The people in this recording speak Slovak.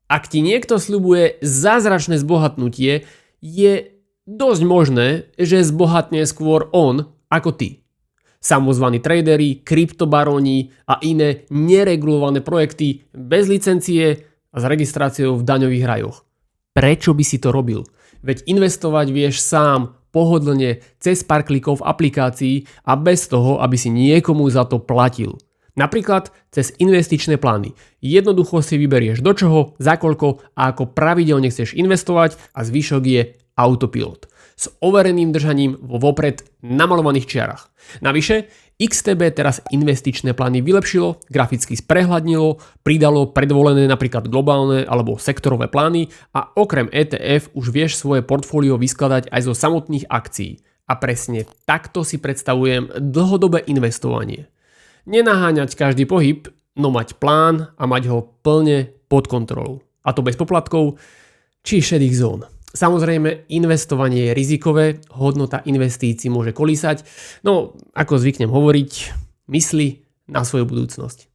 Ak ti niekto sľubuje zázračné zbohatnutie, je dosť možné, že zbohatne skôr on ako ty. Samozvaní traderi, kryptobaróni a iné neregulované projekty bez licencie a s registráciou v daňových rajoch. Prečo by si to robil? Veď investovať vieš sám, pohodlne, cez pár klikov v aplikácii a bez toho, aby si niekomu za to platil. Napríklad cez investičné plány. Jednoducho si vyberieš do čoho, za koľko a ako pravidelne chceš investovať a zvyšok je autopilot. S overeným držaním vo vopred namalovaných čiarach. Navyše, XTB teraz investičné plány vylepšilo, graficky sprehľadnilo, pridalo predvolené napríklad globálne alebo sektorové plány a okrem ETF už vieš svoje portfólio vyskladať aj zo samotných akcií. A presne takto si predstavujem dlhodobé investovanie. Nenaháňať každý pohyb, no mať plán a mať ho plne pod kontrolou. A to bez poplatkov či šedých zón. Samozrejme, investovanie je rizikové, hodnota investícií môže kolísať, no ako zvyknem hovoriť, mysli na svoju budúcnosť.